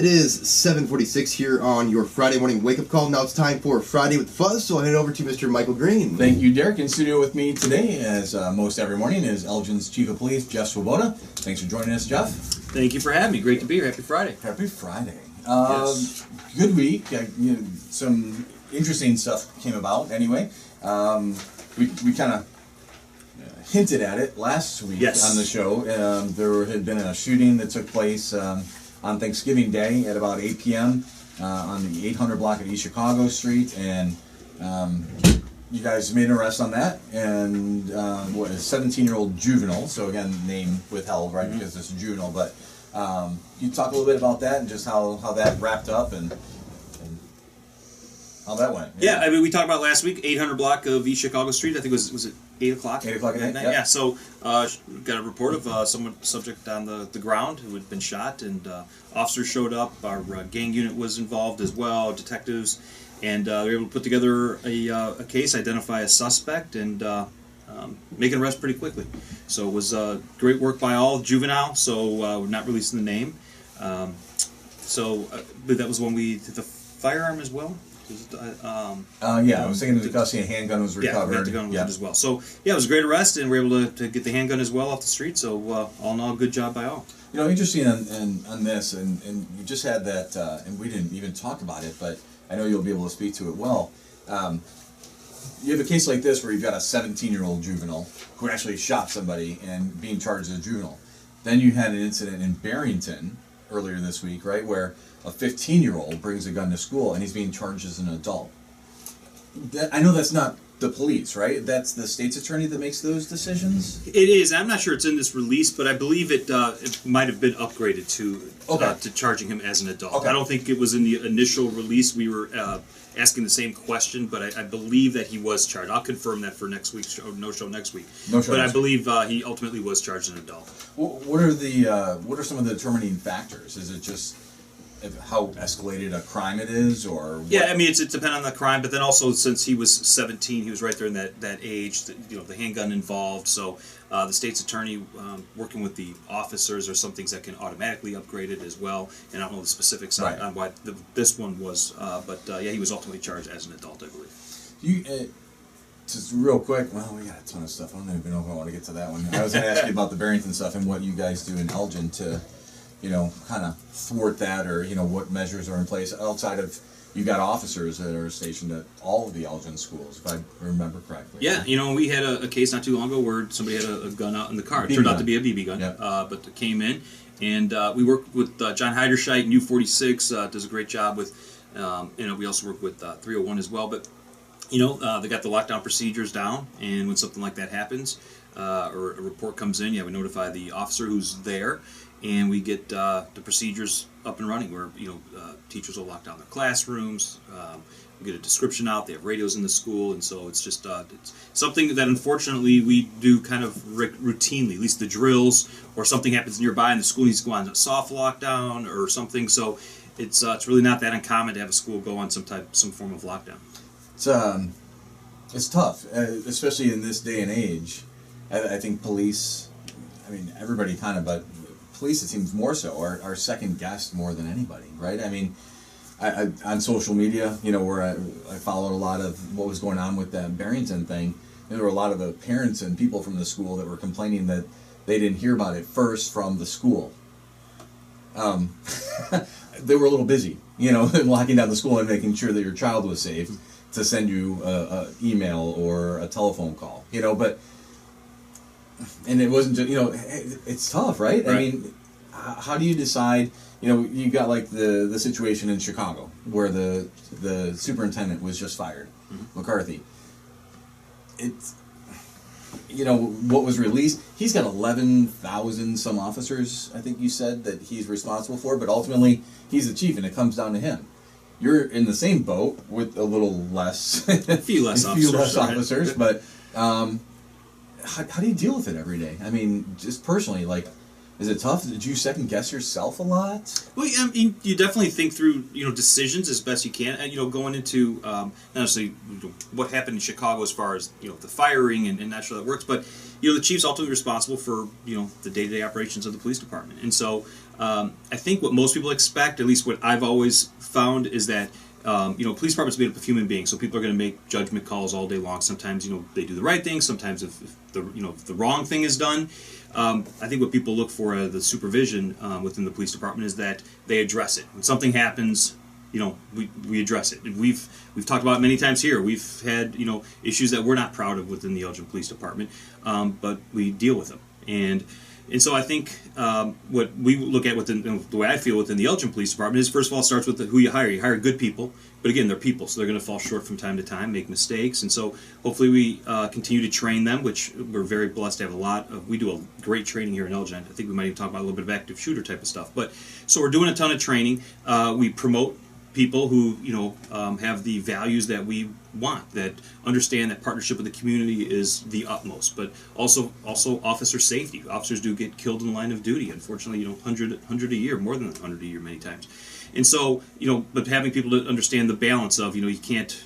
It is 7:46 here on your Friday morning wake-up call. Now it's time for Friday with Fuzz, so I'll head over to Mr. Michael Greene. Thank you, Derek. In studio with me today, as most every morning, is Elgin's Chief of Police, Jeff Swoboda. Thanks for joining us, Jeff. Thank you for having me. Great to be here. Happy Friday. Happy Friday. Yes. Good week. Some interesting stuff came about anyway. We kind of hinted at it last week on the show. There had been a shooting that took place on Thanksgiving Day at about 8 p.m. On the 800 block of East Chicago Street, and you guys made an arrest on that, and a 17-year-old juvenile, so again, name withheld, right, because it's a juvenile, but you talk a little bit about that and just how that wrapped up and how that went. Yeah, I mean, we talked about last week, 800 block of East Chicago Street. I think was it 8 o'clock? 8 o'clock at night, yeah. So got a report of someone subject on the ground who had been shot, and officers showed up. Our gang unit was involved as well, detectives, and they were able to put together a case, identify a suspect, and make an arrest pretty quickly. So it was great work by all. Juvenile, so we're not releasing the name. But that was when we did the firearm as well. I was thinking the custody handgun was recovered. Yeah, the gun was as well. So yeah, it was a great arrest, and we were able to get the handgun as well off the street. So all in all, good job by all. You know, interesting on this, and you just had that, and we didn't even talk about it, but I know you'll be able to speak to it well. You have a case like this where you've got a 17-year-old juvenile who actually shot somebody and being charged as a juvenile. Then you had an incident in Barrington earlier this week, right, where a 15-year-old brings a gun to school and he's being charged as an adult. I know that's not the police, right? That's the state's attorney that makes those decisions? It is. I'm not sure it's in this release, but I believe it might have been upgraded to charging him as an adult. Okay. I don't think it was in the initial release. We were asking the same question, but I believe that he was charged. I'll confirm that for next week's show, no show next week. But I believe he ultimately was charged as an adult. What are some of the determining factors? Is it just how escalated a crime it is, or what? Yeah, I mean, it depends on the crime, but then also since he was 17, he was right there in that age, the handgun involved. So the state's attorney working with the officers, or some things that can automatically upgrade it as well. And I don't know the specifics on why this one was, but he was ultimately charged as an adult, I believe. Just real quick, well, we got a ton of stuff. I don't even know if I want to get to that one. I was going to ask you about the Barrington stuff and what you guys do in Elgin to, kind of thwart that, or, what measures are in place outside of, you got officers that are stationed at all of the Elgin schools, if I remember correctly. Yeah, we had a case not too long ago where somebody had a gun out in the car. It turned out to be a BB gun, but it came in, and we worked with John Heiderscheit, U46, does a great job with, we also work with 301 as well, but, they got the lockdown procedures down, and when something like that happens, or a report comes in, we notify the officer who's there, and we get the procedures up and running where, teachers will lock down their classrooms, we get a description out, they have radios in the school, and so it's just it's something that unfortunately we do kind of routinely, at least the drills, or something happens nearby and the school needs to go on a soft lockdown or something, so it's really not that uncommon to have a school go on some form of lockdown. It's tough, especially in this day and age. I think police, everybody kind of, but police, it seems more so, are second guessed more than anybody, right? I mean, I on social media, where I followed a lot of what was going on with that Barrington thing, there were a lot of the parents and people from the school that were complaining that they didn't hear about it first from the school. They were a little busy, locking down the school and making sure that your child was safe to send you an email or a telephone call, but, and it wasn't just, it's tough, right? I mean, how do you decide, you got like the situation in Chicago where the superintendent was just fired, McCarthy. It's, what was released, he's got 11,000 some officers, I think you said, that he's responsible for, but ultimately he's the chief and it comes down to him. You're in the same boat with a little less, a few less officers, but how do you deal with it every day? I mean, just personally, like, is it tough? Did you second guess yourself a lot? Well, I mean, you definitely think through, decisions as best you can, and going into not necessarily what happened in Chicago as far as the firing and not sure that works, but the chief's ultimately responsible for the day-to-day operations of the police department, and so I think what most people expect, at least what I've always found, is that police department's made up of human beings, so people are going to make judgment calls all day long. Sometimes they do the right thing. Sometimes if the wrong thing is done. I think what people look for the supervision within the police department is that they address it when something happens. We address it. We've talked about it many times here. We've had issues that we're not proud of within the Elgin Police Department, but we deal with them. And so I think what we look at within the way I feel within the Elgin Police Department is, first of all, it starts with who you hire. You hire good people, but again, they're people, so they're going to fall short from time to time, make mistakes, and so hopefully we continue to train them, which we're very blessed to have we do a great training here in Elgin. I think we might even talk about a little bit of active shooter type of stuff. But so we're doing a ton of training. We promote people who have the values that we want, that understand that partnership with the community is the utmost, but also officer safety. Officers do get killed in the line of duty, unfortunately, 100 a year, more than 100 a year many times. And so, but having people to understand the balance of, you can't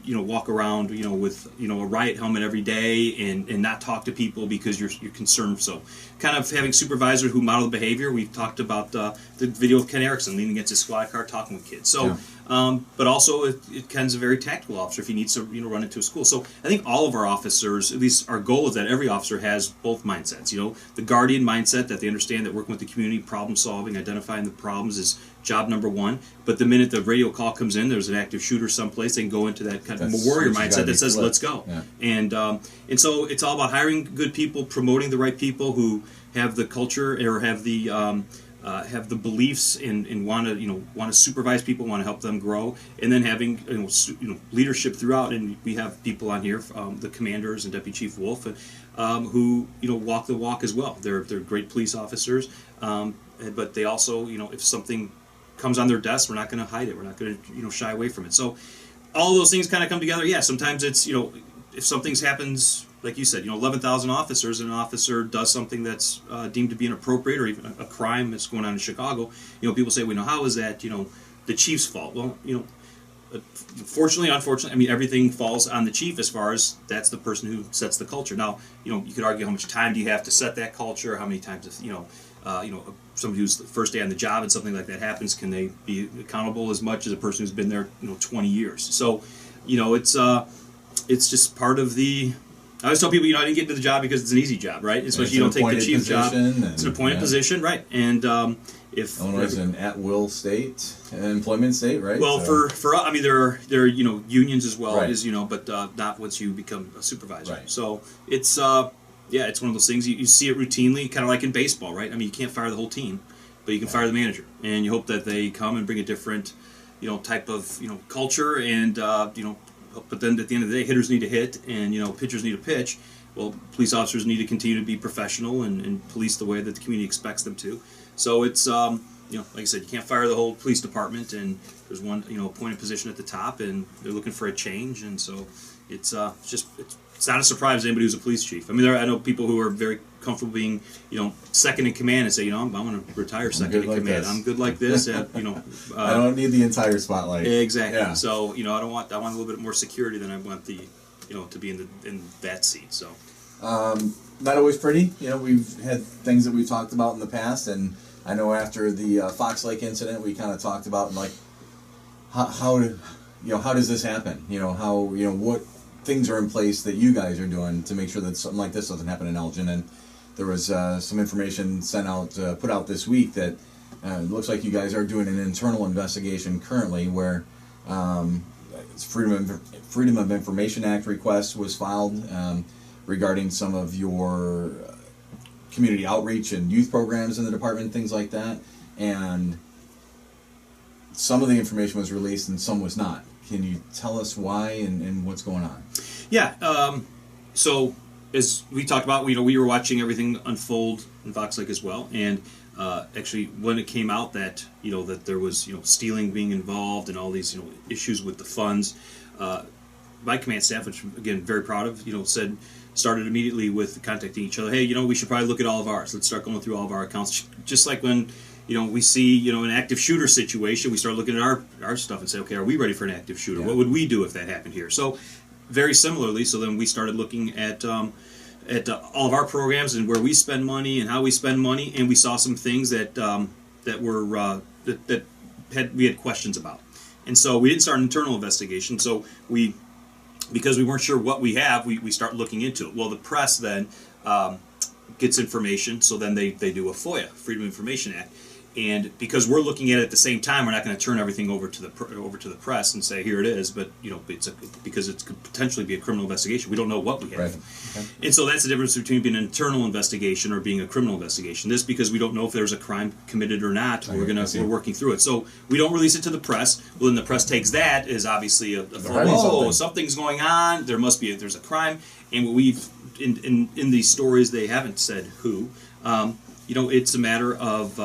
walk around, with, a riot helmet every day and not talk to people because you're concerned. So kind of having supervisors who model the behavior. We've talked about the video of Ken Erickson leaning against his squad car talking with kids. So, but also Ken's a very tactical officer if he needs to, run into a school. So I think all of our officers, at least our goal is that every officer has both mindsets. The guardian mindset, that they understand that working with the community, problem solving, identifying the problems is job number one. But the minute the radio call comes in, there's an active shooter someplace, they can go into that kind of warrior mindset that says, let's go. Yeah. And so it's all about hiring good people, promoting the right people who have the culture or have the beliefs and want to supervise people, want to help them grow, and then having leadership throughout. And we have people on here, the commanders and Deputy Chief Wolf, who walk the walk as well. They're great police officers, but they also if something comes on their desk, we're not going to hide it. We're not going to shy away from it. So all those things kind of come together. Yeah, sometimes it's if something happens, like you said, 11,000 officers, and an officer does something that's deemed to be inappropriate or even a crime that's going on in Chicago, people say, how is that, the chief's fault? Well, fortunately, unfortunately, everything falls on the chief as far as that's the person who sets the culture. Now, you could argue how much time do you have to set that culture, how many times, somebody who's the first day on the job and something like that happens, can they be accountable as much as a person who's been there, 20 years? So, it's just part of the. I always tell people, I didn't get into the job because it's an easy job, right? Especially you don't take the chief job. It's an appointed position, right? And if Illinois is an at-will state, employment state, right? Well, so. for there are unions as well, right. But not once you become a supervisor. Right. So it's it's one of those things you see it routinely, kind of like in baseball, right? You can't fire the whole team, but you can fire the manager, and you hope that they come and bring a different type of culture and But then at the end of the day, hitters need to hit, and pitchers need to pitch. Well, police officers need to continue to be professional and police the way that the community expects them to. So it's like I said, you can't fire the whole police department, and there's one appointed position at the top, and they're looking for a change, and so it's not a surprise to anybody who's a police chief. I know people who are very comfortable being second in command and say I'm going to retire second in command. I'm good like this. I don't need the entire spotlight. Exactly. Yeah. So I want a little bit more security than I want the to be in that seat. So not always pretty. We've had things that we've talked about in the past, and I know after the Fox Lake incident, we kind of talked about how does this happen? What things are in place that you guys are doing to make sure that something like this doesn't happen in Elgin. And there was some information put out this week that it looks like you guys are doing an internal investigation currently where Freedom of Information Act request was filed regarding some of your community outreach and youth programs in the department, things like that. And some of the information was released and some was not. Can you tell us why and what's going on? Yeah. So as we talked about, we were watching everything unfold in Fox Lake as well, and actually when it came out that that there was stealing being involved and all these issues with the funds, my command staff, which again very proud of, started immediately with contacting each other. Hey, we should probably look at all of ours. Let's start going through all of our accounts, just like when. We see, an active shooter situation, we start looking at our stuff and say, okay, are we ready for an active shooter? Yeah. What would we do if that happened here? So, very similarly, so then we started looking at all of our programs and where we spend money and how we spend money, and we saw some things that that were we had questions about. And so we didn't start an internal investigation. So because we weren't sure what we have, we start looking into it. Well, the press then gets information, so then they do a FOIA, Freedom of Information Act. And because we're looking at it at the same time, we're not going to turn everything over to the press and say, here it is. But because it could potentially be a criminal investigation, we don't know what we have. Right. Okay. And so that's the difference between being an internal investigation or being a criminal investigation. This, because we don't know if there's a crime committed or not, we're working through it. So we don't release it to the press. Well, then the press takes that as obviously something's going on. There's a crime. And what we've in these stories, they haven't said who. It's a matter of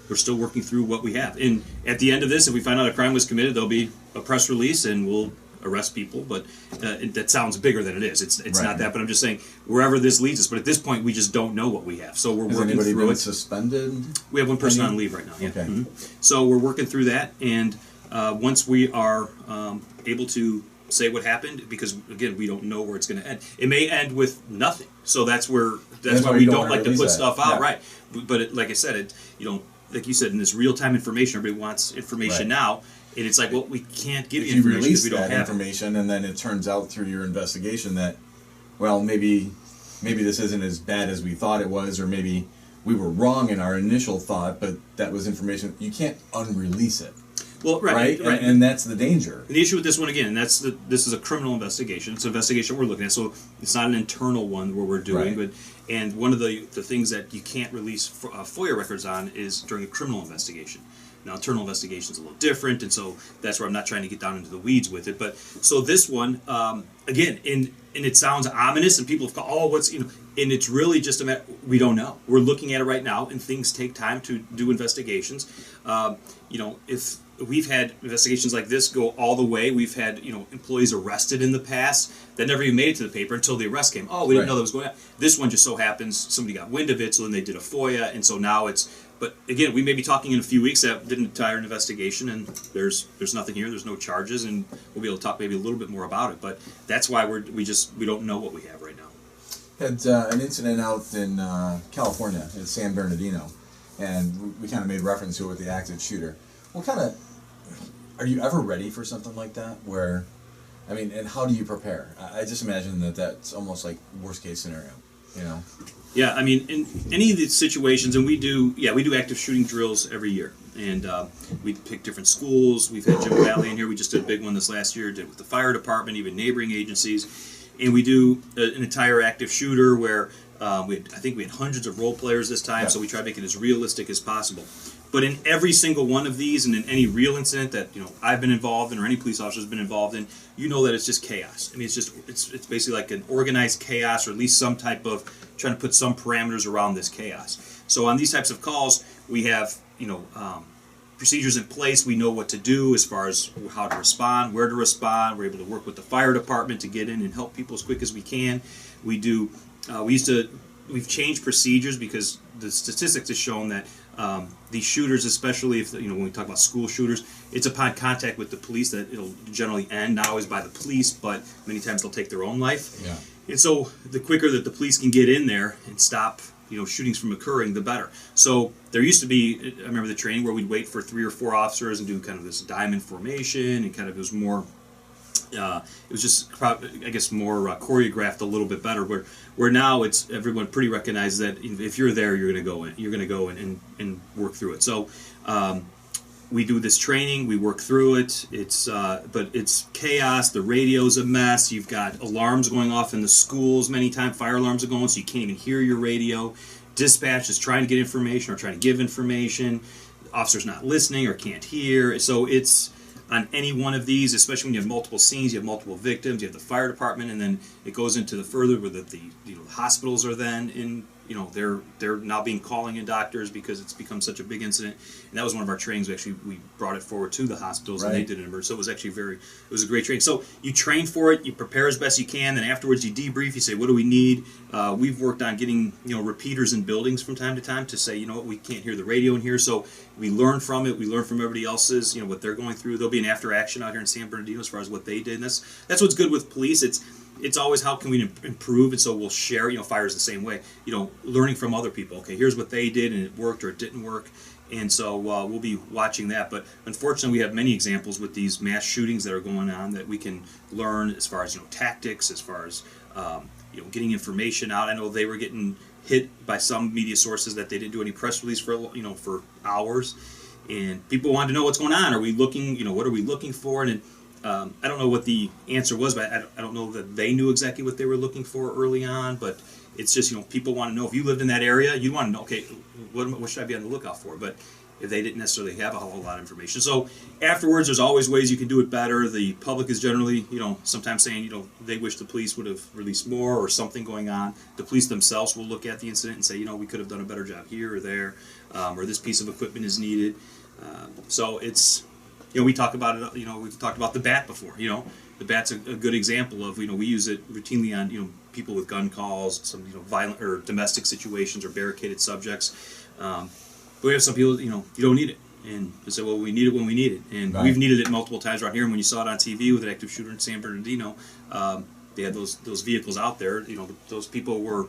we're still working through what we have. And at the end of this, if we find out a crime was committed, there'll be a press release and we'll arrest people. But that sounds bigger than it is. It's right. not that. But I'm just saying, wherever this leads us. But at this point, we just don't know what we have. So we're Has working anybody through been it. Suspended? We have one person on leave right now. Yeah. Okay. Mm-hmm. So we're working through that. And once we are able to say what happened, because again, we don't know where it's going to end. It may end with nothing. So that's why we don't like to put stuff out, right? But like I said, like you said, in this real-time information, everybody wants information now, and it's like, well, we can't give you information because we don't have information, and then it turns out through your investigation that, well, maybe this isn't as bad as we thought it was, or maybe we were wrong in our initial thought, but that was information. You can't unrelease it. Well, right. And that's the danger. The issue with this one, again, this is a criminal investigation. It's an investigation we're looking at, so it's not an internal one where we're doing. Right. And one of the things that you can't release FOIA records on is during a criminal investigation. Now, internal investigation is a little different, and so that's where I'm not trying to get down into the weeds with it. But so this one, again, and it sounds ominous, and people have called, and it's really just a matter, we don't know. We're looking at it right now, and things take time to do investigations. If we've had investigations like this go all the way, we've had employees arrested in the past that never even made it to the paper until the arrest came. Oh, we didn't know that was going on. This one just so happens somebody got wind of it, so then they did a FOIA, and so now it's. But again, we may be talking in a few weeks that did an entire investigation, and there's nothing here. There's no charges, and we'll be able to talk maybe a little bit more about it. But that's why we don't know what we have right now. Had an incident out in California in San Bernardino, and we kind of made reference to it with the active shooter. Are you ever ready for something like that? And how do you prepare? I just imagine that's almost like worst case scenario, Yeah, in any of these situations, and we do active shooting drills every year, and we pick different schools. We've had Jim Valley in here. We just did a big one this last year, did with the fire department, even neighboring agencies, and we do an entire active shooter where I think we had hundreds of role players this time, so we try to make it as realistic as possible. But in every single one of these, and in any real incident that I've been involved in, or any police officer has been involved in, that it's just chaos. It's basically like an organized chaos, or at least some type of trying to put some parameters around this chaos. So on these types of calls, we have procedures in place. We know what to do as far as how to respond, where to respond. We're able to work with the fire department to get in and help people as quick as we can. We do. We've changed procedures because the statistics have shown that these shooters, especially if when we talk about school shooters, it's upon contact with the police that it'll generally end. Not always by the police, but many times they'll take their own life. Yeah. And so the quicker that the police can get in there and stop shootings from occurring, the better. So there used to be, I remember the training where we'd wait for 3 or 4 officers and do kind of this diamond formation, and kind of it was more. It was just, I guess, more choreographed a little bit better. Where now it's everyone pretty recognizes that if you're there, you're going to go in. You're going to go in and work through it. So we do this training. We work through it. But it's chaos. The radio's a mess. You've got alarms going off in the schools many times. Fire alarms are going, so you can't even hear your radio. Dispatch is trying to get information or trying to give information. The officer's not listening or can't hear. So it's on any one of these, especially when you have multiple scenes, you have multiple victims, you have the fire department, and then it goes into the further where the hospitals are then in, they're now being calling in doctors because it's become such a big incident. And that was one of our trainings. We brought it forward to the hospitals, and they did an emergency. So it was actually it was a great training. So you train for it, you prepare as best you can, then afterwards you debrief, you say, what do we need? We've worked on getting, repeaters in buildings from time to time to say, we can't hear the radio in here. So we learn from it. We learn from everybody else's, what they're going through. There'll be an after action out here in San Bernardino as far as what they did. And that's what's good with police. It's always how can we improve, and so we'll share. Fire is the same way. Learning from other people. Okay, here's what they did and it worked or it didn't work, And so we'll be watching that. But unfortunately, we have many examples with these mass shootings that are going on that we can learn as far as tactics, as far as getting information out. I know they were getting hit by some media sources that they didn't do any press release for hours, and people wanted to know what's going on. Are we looking? What are we looking for? And I don't know what the answer was, but I don't know that they knew exactly what they were looking for early on. But it's just people want to know, if you lived in that area, you'd want to know, okay, what should I be on the lookout for? But if they didn't necessarily have a whole lot of information. So afterwards, there's always ways you can do it better. The public is generally, sometimes saying, they wish the police would have released more or something going on. The police themselves will look at the incident and say, we could have done a better job here or there, or this piece of equipment is needed. So it's, we talk about it, we've talked about the bat before, the bat's a good example of, we use it routinely on, people with gun calls, some, violent or domestic situations or barricaded subjects. But we have some people, you don't need it. And they say, well, we need it when we need it. And right. We've needed it multiple times around here. And when you saw it on TV with an active shooter in San Bernardino, they had those vehicles out there. Those people were,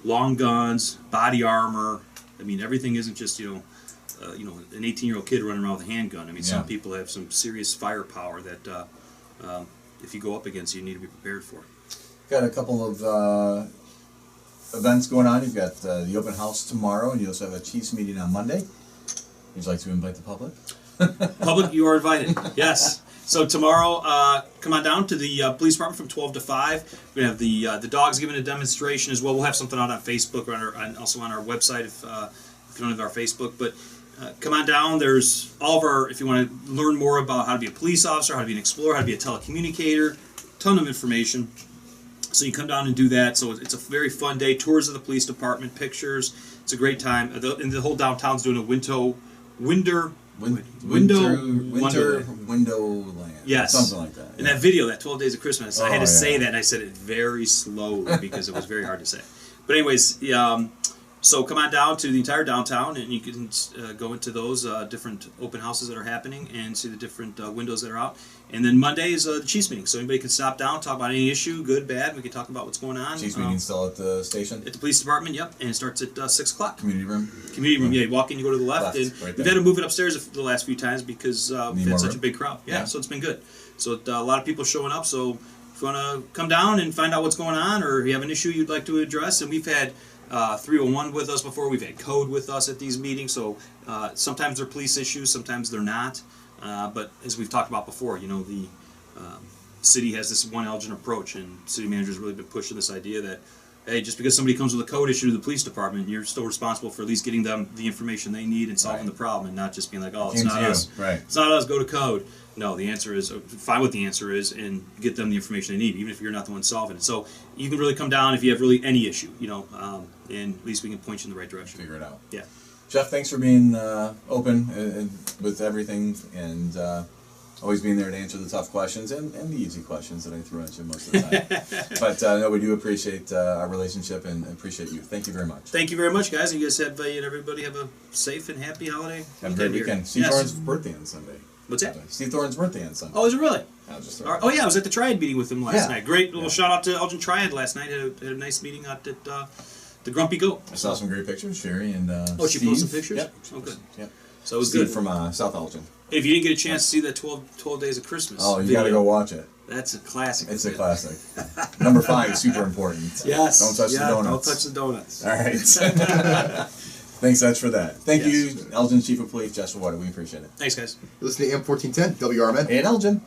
long guns, body armor. I mean, everything isn't just, an 18-year-old kid running around with a handgun. I mean, some people have some serious firepower that if you go up against, you need to be prepared for. Got a couple of events going on. You've got the open house tomorrow, and you also have a Chiefs meeting on Monday. Would you like to invite the public? Public, you are invited. Yes. So tomorrow, come on down to the police department from 12 to 5. We're going to have the dogs giving a demonstration as well. We'll have something out on Facebook or and also on our website if you don't have our Facebook. But come on down. There's all of our, if you want to learn more about how to be a police officer, how to be an explorer, how to be a telecommunicator, ton of information. So you come down and do that. So it's a very fun day. Tours of the police department, pictures. It's a great time. And the whole downtown's doing a window Wonderland. Yes. Something like that. And that video, that 12 Days of Christmas, I had to say that, and I said it very slowly because it was very hard to say. But anyways, so come on down to the entire downtown, and you can go into those different open houses that are happening and see the different windows that are out. And then Monday is the Chiefs meeting, so anybody can stop down, talk about any issue, good, bad. We can talk about what's going on. Chiefs meeting still at the station? At the police department, yep, and it starts at 6 o'clock. Community room? Community room, yeah. You walk in, you go to the left, and right we've had to move it upstairs the last few times because we've had such a big crowd. Yeah, so it's been good. So a lot of people showing up, so if you want to come down and find out what's going on, or you have an issue you'd like to address, and we've had 301 with us before, we've had code with us at these meetings, so sometimes they're police issues, sometimes they're not, but as we've talked about before, the city has this one Elgin approach, and city manager's really been pushing this idea that, hey, just because somebody comes with a code issue to the police department, you're still responsible for at least getting them the information they need and solving the problem, and not just being like, oh, it's not us. Right. It's not us, go to code. No, the answer is, find what the answer is and get them the information they need, even if you're not the one solving it. So you can really come down if you have really any issue, and at least we can point you in the right direction. Figure it out. Yeah. Jeff, thanks for being open with everything, and always being there to answer the tough questions and the easy questions that I throw at you most of the time. But no, we do appreciate our relationship and appreciate you. Thank you very much. Thank you very much, guys. You guys have and everybody have a safe and happy holiday. Have a great weekend. Steve Thorne's birthday on Sunday. What's that? Steve Thorne's birthday on Sunday. Oh, is it really? Oh yeah, I was at the Triad meeting with him last night. Great little shout out to Elgin Triad last night. Had a nice meeting out at the Grumpy Goat. I saw some great pictures, Sherry and she Steve. posted pictures? Yep. Oh, good. Yep. So it was Steve good. from South Elgin. If you didn't get a chance to see that 12 Days of Christmas you got to go watch it. That's a classic. It's a classic. Number 5 is super important. Yes. Don't touch the donuts. Don't touch the donuts. All right. Thanks, Edge, for that. Thank you, Elgin Chief of Police, Swoboda. We appreciate it. Thanks, guys. Listening to AM 1410, WRMN. And Elgin.